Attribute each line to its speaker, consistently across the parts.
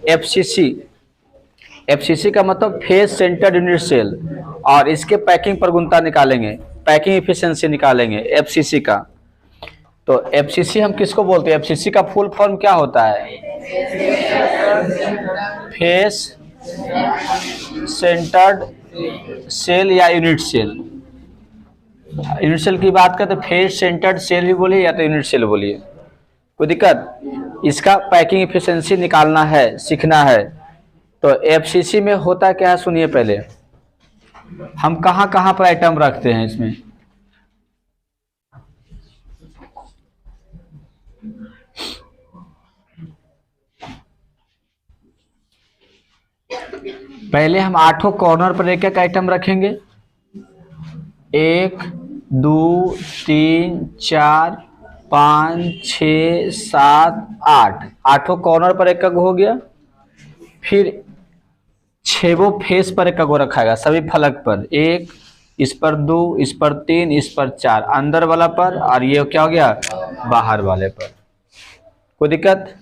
Speaker 1: FCC, FCC का मतलब face centred unit cell, और इसके पैकिंग प्रगुणता निकालेंगे, पैकिंग इफिशिएंसी निकालेंगे एफसीसी का। तो एफसीसी हम किसको बोलते हैं? एफसीसी का फुल फॉर्म क्या होता है? फेस सेंटर्ड सेल या यूनिट सेल। यूनिट सेल की बात करते फेस सेंटर्ड सेल भी बोलिए या तो यूनिट सेल बोलिए, कोई दिक्कत। इसका पैकिंग इफिशिएंसी निकालना है, सीखना है। तो एफसीसी में होता क्या है सुनिए पहले, हम कहाँ कहाँ पर आइटम रखते हैं इसमें। पहले हम 8 कॉर्नर पर एक एक आइटम रखेंगे, 1 2 3 4 5 6 7 8, 8 कॉर्नर पर एक हो गया। फिर 6 फेस पर एक रखाएगा सभी फलक पर, 1 इस पर, 2 इस पर, 3 इस पर, 4 अंदर वाला पर, और ये क्या हो गया बाहर वाले पर। कोई दिक्कत?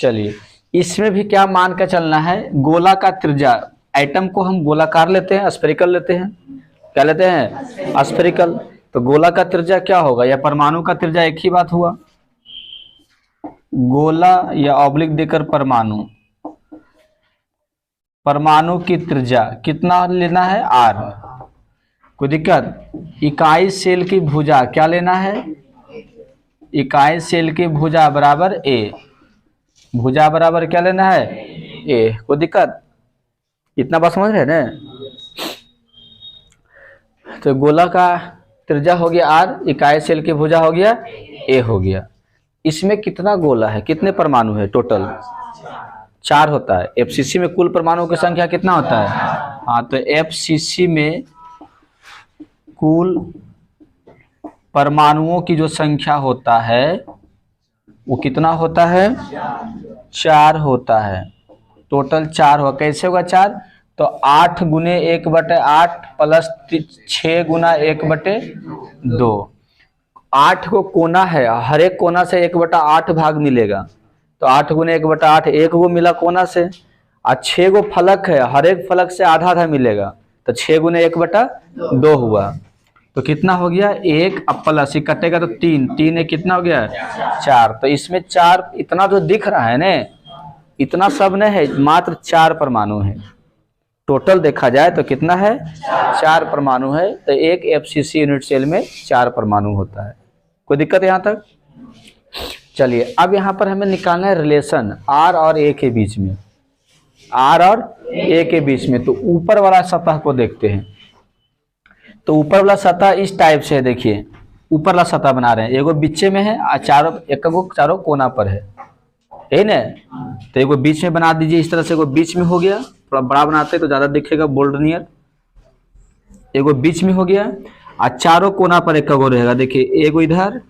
Speaker 1: चलिए इसमें भी क्या मान कर चलना है, गोला का त्रिज्या, आइटम को हम गोलाकार लेते हैं, स्फेरिकल लेते हैं, क्या लेते हैं? स्फेरिकल। तो गोला का त्रिज्या क्या होगा, या परमाणु का त्रिज्या एक ही बात हुआ, गोला या ऑब्लिक देकर परमाणु, परमाणु की त्रिज्या कितना लेना है? आर। कोई दिक्कत? इकाई सेल की भुजा क्या लेना है? इकाई सेल की भुजा बराबर ए, भुजा बराबर क्या लेना है? ए। कोई दिक्कत? इतना बात समझ रहे हैं ना? तो गोला का त्रिज्या हो गया आर, इकाई सेल की भुजा हो गया ए हो गया। इसमें कितना गोला है, कितने परमाणु है टोटल? 4 होता है। एफसीसी में कुल परमाणु की संख्या कितना होता है? हाँ, तो एफसीसी में कुल परमाणुओं की जो संख्या होता है वो कितना होता है? 4 होता है। टोटल 4 होगा। कैसे होगा 4? तो 8 गुने 1/8 प्लस 6 गुना 1/2। 8 को कोना है, हर एक कोना से 1/8 भाग मिलेगा। तो 8 गुने 1/8 एक गो मिला कोना से, और 6 गो फलक है, हर एक फलक से आधा आधा मिलेगा। तो 6 गुने 1/2 हुआ। तो कितना हो गया? 1 प्लस कटेगा तो 3, 3 एक कितना हो गया? 4। तो इसमें 4, इतना जो दिख रहा है ना, इतना सब नहीं है, मात्र 4 परमाणु है। टोटल देखा जाए तो कितना है? 4 परमाणु है। तो एक एफसीसी यूनिट सेल में 4 परमाणु होता है। कोई दिक्कत यहाँ तक? चलिए अब यहाँ पर हमें निकालना है रिलेशन आर और ए के बीच में, आर और ए के बीच में। तो ऊपर वाला सतह को देखते हैं। तो ऊपर वाला सतह इस टाइप से है, देखिए ऊपर वाला सतह बना रहे हैं, एगो बीचे में है और चारों कोना पर है, यही ना? तो एगो बीच में बना दीजिए, इस तरह से एगो बीच में हो गया, थोड़ा बड़ा बनाते तो ज्यादा दिखेगा बोल्ड नियर। एगो बीच में हो गया और चारों कोना पर एक गो रहेगा, देखिए एगो इधर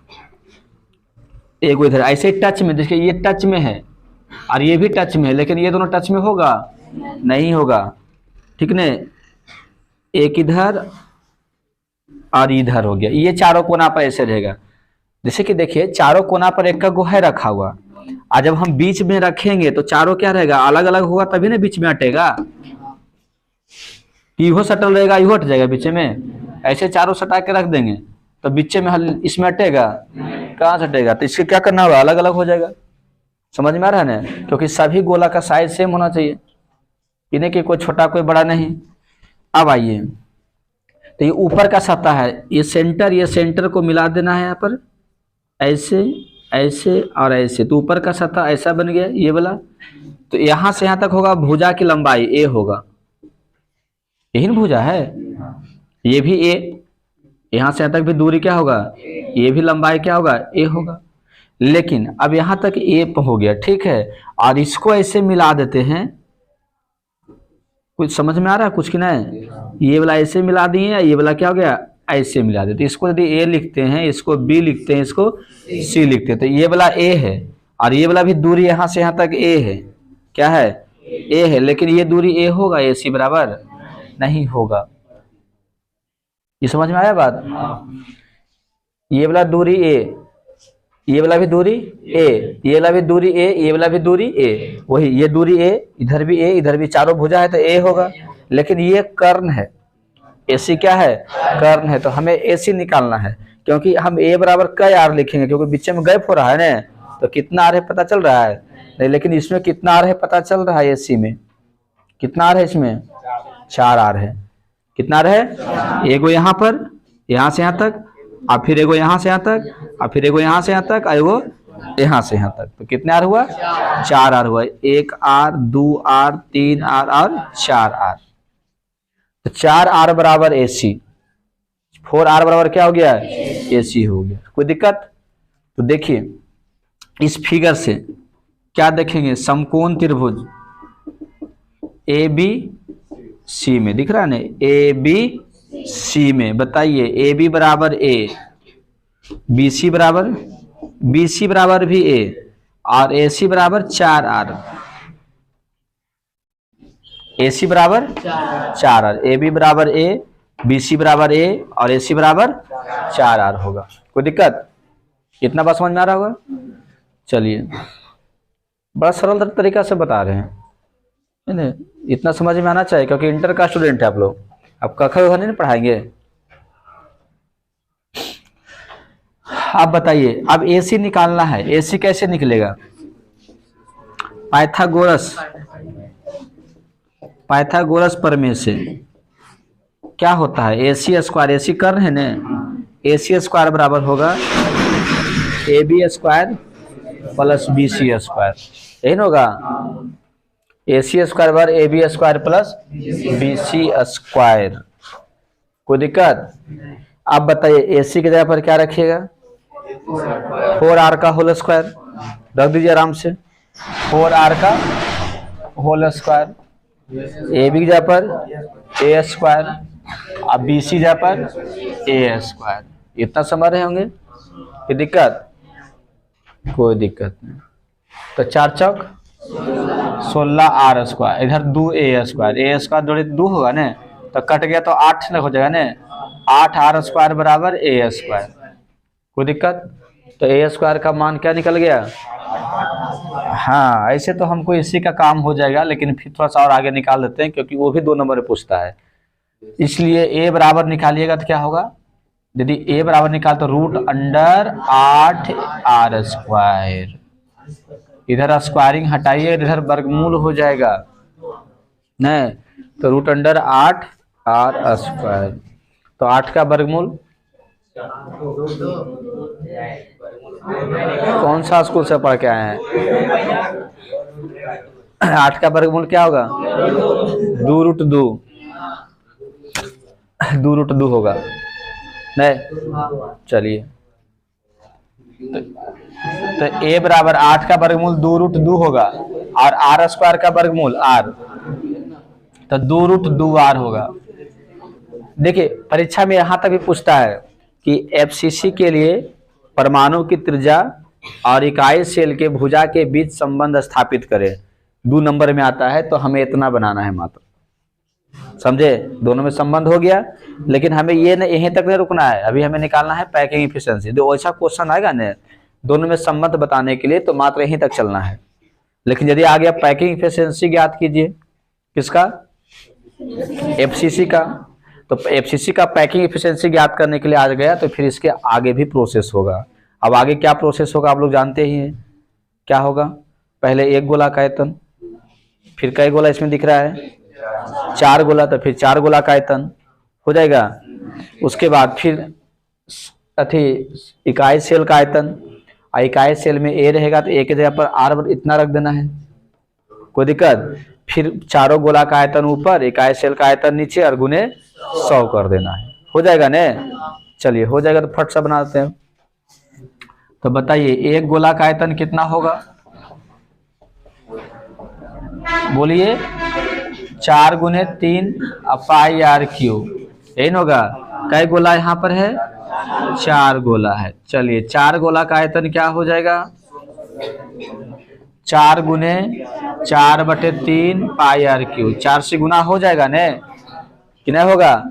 Speaker 1: एगो इधर, ऐसे टच में। देखिए ये टच में है और ये भी टच में है, लेकिन ये दोनों टच में होगा नहीं होगा, ठीक ने? एक इधर और इधर हो गया। ये चारों कोना पर ऐसे रहेगा। जैसे कि देखिए चारों कोना पर एक का गो है रखा हुआ, और जब हम बीच में रखेंगे तो चारों क्या रहेगा? अलग अलग होगा तभी ना बीच में हटेगा। इहो सटल रहेगा, इहो हट जाएगा बीच में। ऐसे चारों सटा के रख देंगे तो बीच में इसमें हटेगा? कहाँ से हटेगा? तो इसके क्या करना होगा? अलग अलग हो जाएगा। समझ में आ रहा है ना? क्योंकि सभी गोला का साइज सेम होना चाहिए, इन्हें कि कोई छोटा कोई बड़ा नहीं। अब आइए, तो ये ऊपर का सतह है, ये सेंटर को मिला देना है यहाँ पर, ऐसे ऐसे और ऐसे। तो ऊपर का सतह ऐसा बन गया ये वाला। तो यहाँ से यहाँ तक होगा भुजा की लंबाई ए होगा, यही ना भुजा है, ये भी ए। यहाँ से यहाँ तक भी दूरी क्या होगा? ये भी लंबाई क्या होगा? ए होगा। लेकिन अब यहाँ तक ए हो गया, ठीक है, और इसको ऐसे मिला देते हैं। कुछ समझ में आ रहा है कुछ कि नहीं? ये वाला ऐसे मिला दिए, ये वाला क्या हो गया? ऐसे मिला देते। इसको यदि ए लिखते हैं, इसको बी लिखते हैं, इसको सी लिखते हैं, तो ये वाला ए है और ये वाला भी दूरी यहाँ से यहाँ तक ए है। क्या है? ए है। लेकिन ये दूरी ए होगा? ए सी बराबर नहीं होगा। ये समझ में आया बात? ये वाला दूरी ए ये वाला भी दूरी ए, ये वाला भी दूरी ए, ये वाला भी दूरी ए, वही ये दूरी ए, इधर भी ए, इधर भी, चारों भुजा है तो ए होगा। लेकिन ये कर्ण है, एसी क्या है, कर्ण है, तो हमें एसी निकालना है। क्योंकि हम ए बराबर कई आर लिखेंगे, क्योंकि बीच में गैप हो रहा है ना, तो कितना आर है पता चल रहा है नहीं, लेकिन इसमें कितना आर है पता चल रहा है। एसी में कितना आर है, इसमें 4 आर है। कितना आर है, एगो यहाँ पर, यहाँ से यहाँ तक, और फिर एगो यहाँ से यहाँ तक, और फिर एगो यहाँ से यहाँ तक, और एगो यहाँ से यहाँ तक। तो कितने आर हुआ, 4 आर हुआ। 1 आर, 2 आर, 3 आर और 4 आर। तो 4 आर बराबर एसी, 4 आर बराबर क्या हो गया, एसी हो गया। कोई दिक्कत? तो देखिए इस फिगर से क्या देखेंगे, समकोण त्रिभुज ए बी सी में दिख रहा है ना, ए बी सी में बताइए, ए बी बराबर ए, बी सी बराबर भी ए, और ए सी बराबर 4 आर, ए सी बराबर 4 आर, ए बी बराबर ए, बी सी बराबर ए, और ए सी बराबर 4 आर होगा। कोई दिक्कत? इतना बात समझ में आ रहा होगा? चलिए, बड़ा सरल तरीका से बता रहे हैं, इतना समझ में आना चाहिए, क्योंकि इंटर का स्टूडेंट है आप लोग, अब कख नहीं पढ़ाएंगे। आप बताइए, अब एसी निकालना है, एसी कैसे निकलेगा? पाइथागोरस प्रमेय से क्या होता है, एसी स्क्वायर, एसी कर रहे हैं ना, एसी स्क्वायर बराबर होगा A B square plus B C square, यही ना होगा। एसी स्क्वायर बराबर A B square plus B C square. कोई दिक्कत? आप बताइए एसी की जगह पर क्या रखिएगा, 4 आर का होल स्क्वायर रख दीजिए आराम से, 4 आर का होल स्क्वायर, ए बी की जगह पर ए स्क्वायर, अब बी सी जगह पर ए स्क्वायर। इतना समझ रहे होंगे? कोई दिक्कत? कोई दिक्कत नहीं। तो 4 चौक 16 आर स्क्वायर, इधर 2 ए स्क्वायर, ए स्क्वायर जोड़े 2 होगा ना, तो कट गया तो 8 हो जाएगा ना, 8 आर स्क्वायर बराबर ए स्क्वायर। कोई दिक्कत? तो ए स्क्वायर का मान क्या निकल गया? हाँ, ऐसे तो हमको इसी का काम हो जाएगा, लेकिन फिर थोड़ा सा और आगे निकाल देते हैं, क्योंकि वो भी 2 नंबर में पूछता है। इसलिए ए बराबर निकालिएगा तो क्या होगा, यदि ए बराबर निकाल तो √8 आर स्क्वायर, इधर स्क्वायरिंग हटाइए, इधर वर्गमूल हो जाएगा नहीं, तो √8 आर स्क्वायर। तो 8 का वर्गमूल, कौन सा स्कूल से पढ़ के आए हैं? 8 का वर्गमूल क्या होगा, 2√2 होगा नहीं। चलिए, तो ए बराबर 8 का वर्गमूल 2√2 होगा, और आर स्क्वायर का वर्गमूल आर, तो 2√2 आर होगा। देखिए परीक्षा में यहां तक भी पूछता है कि एफसीसी के लिए परमाणु की त्रिज्या और इकाई सेल के भुजा के बीच संबंध स्थापित करें, 2 नंबर में आता है, तो हमें इतना बनाना है मात्र, समझे? दोनों में संबंध हो गया, लेकिन हमें ये यहीं तक नहीं रुकना है, अभी हमें निकालना है पैकिंग इफिशिएंसी। जो ऐसा क्वेश्चन आएगा ना दोनों में संबंध बताने के लिए, तो मात्र यहीं तक चलना है। लेकिन यदि आ गया पैकिंग इफिशिएंसी ज्ञात कीजिए, किसका? एफसीसी का। तो एफसीसी का पैकिंग इफिशिएंसी ज्ञात करने के लिए आ गया, तो फिर इसके आगे भी प्रोसेस होगा। अब आगे क्या प्रोसेस होगा आप लोग जानते ही हैं, क्या होगा? पहले 1 गोला का आयतन, फिर कई गोला इसमें दिख रहा है, 4 गोला, तो फिर 4 गोला का आयतन हो जाएगा। उसके बाद फिर इकाई सेल का आयतन, इकाई सेल में ए रहेगा तो ए की जगह पर आर इतना रख देना है। कोई दिक्कत? फिर चारों गोला का आयतन ऊपर, इकाई सेल का आयतन नीचे, और गुने 100 कर देना है, हो जाएगा ने? चलिए हो जाएगा, तो फट सा बना देते हैं। तो बताइए 1 गोला का आयतन कितना होगा, बोलिए? 4 × 3 पाई r क्यूब, यही ना होगा। कई गोला यहाँ पर है? 4 गोला है। चलिए 4 गोला का आयतन क्या हो जाएगा, 4 × 4/3 पाई r क्यूब, 4 से गुना हो जाएगा ने, कि नहीं होगा?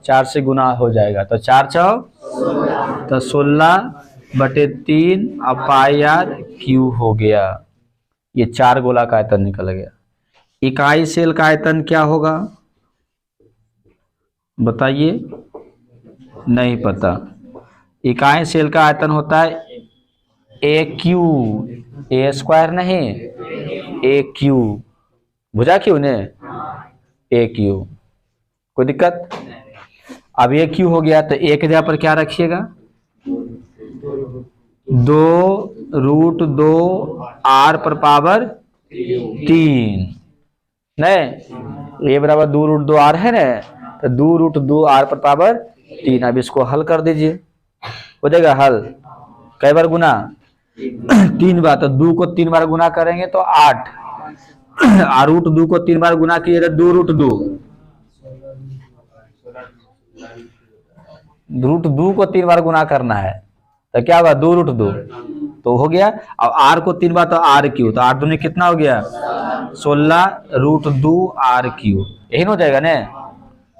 Speaker 1: 4 से गुना हो जाएगा, तो 4 चौक तो 16 बटे 3 अब पाई आर क्यू हो गया। ये 4 गोला का आयतन निकल गया। इकाई सेल का आयतन क्या होगा बताइए? नहीं पता। इकाई सेल का आयतन होता है ए क्यू, ए स्क्वायर नहीं, ए क्यू। बुझा क्यों ने? ए क्यू। कोई दिक्कत? अब ए क्यू हो गया तो ए के जगह पर क्या रखिएगा? 2√2 आर पर पावर 3। नहीं, ए बराबर 2√2 आर है ना, तो 2√2 आर पर पावर 3। अब इसको हल कर दीजिए, हो जाएगा हल। कई बार गुना? 3 बार। तो 2 को 3 बार गुना करेंगे तो 8, और √2 को 3 बार गुना किए तो 2√2। √2 को 3 बार गुना करना है तो क्या होगा? 2√2 तो हो गया। अब आर को 3 बार तो आर क्यू, तो 8 दूनी कितना हो गया? 16√2 आर क्यू। यही हो जाएगा ना?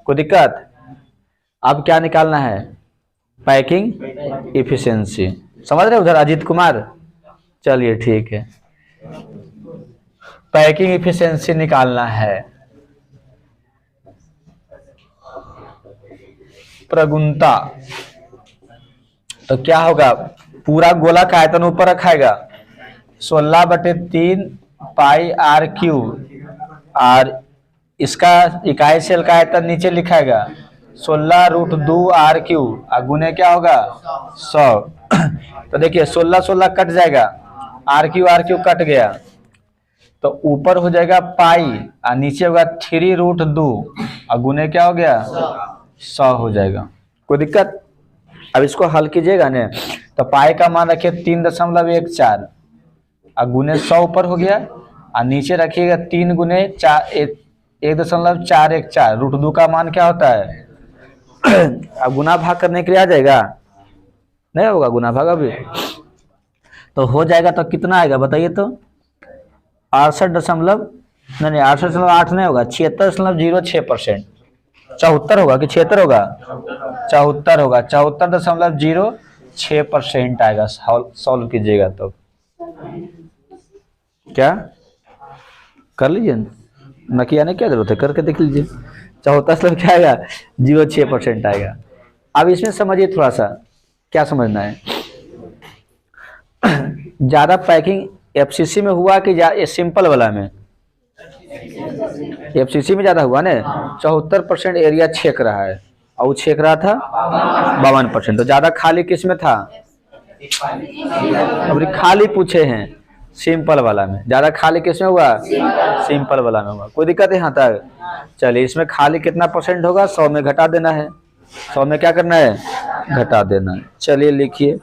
Speaker 1: कोई दिक्कत? अब क्या निकालना है? Packing efficiency. समझ रहे उधर अजीत कुमार? चलिए ठीक है, पैकिंग इफिशिएंसी निकालना है। प्रगुणता तो क्या होगा? पूरा गोला का आयतन ऊपर रखाएगा 16/3 पाई आर क्यू, और इसका इकाई सेल का आयतन नीचे लिखाएगा 16√2 आर क्यू, और गुने क्या होगा? 100। तो देखिए 16 कट जाएगा, आर क्यू कट गया, तो ऊपर हो जाएगा पाई और नीचे होगा 3√2, और गुने क्या हो गया? 100 हो जाएगा। कोई दिक्कत? अब इसको हल कीजिएगा ना, तो पाई का मान रखिए 3.14, और गुने 100 ऊपर हो गया, और नीचे रखिएगा 3 गुने 1.414। √2 का मान क्या होता है? अब गुना भाग करने के लिए आ जाएगा? नहीं होगा गुना भाग अभी, तो हो जाएगा तो कितना आएगा बताइए तो? 68 नहीं 68.8 नहीं होगा, 76.06%। 74 होगा कि 76 होगा? 74 होगा, 74.06% आएगा। सॉल्व कीजिएगा तो क्या कर लीजिए, न किया नहीं क्या जरूरत है, करके देख लीजिए। 74 क्या आएगा? 0.6% आएगा। अब इसमें समझिए थोड़ा सा, क्या समझना है? ज्यादा पैकिंग एफसीसी में हुआ कि सिंपल वाला में? एफसीसी में ज्यादा हुआ ना, 74% एरिया छेक रहा है, और वो छेक रहा था 52%। तो ज्यादा खाली किस में था? अब खाली पूछे हैं सिंपल वाला में, ज्यादा खाली किस में हुआ? सिंपल वाला में हुआ। कोई दिक्कत है यहाँ तक? चलिए, इसमें खाली कितना % होगा? 100 में घटा देना है। 100 में क्या करना है? घटा देना है। चलिए लिखिए।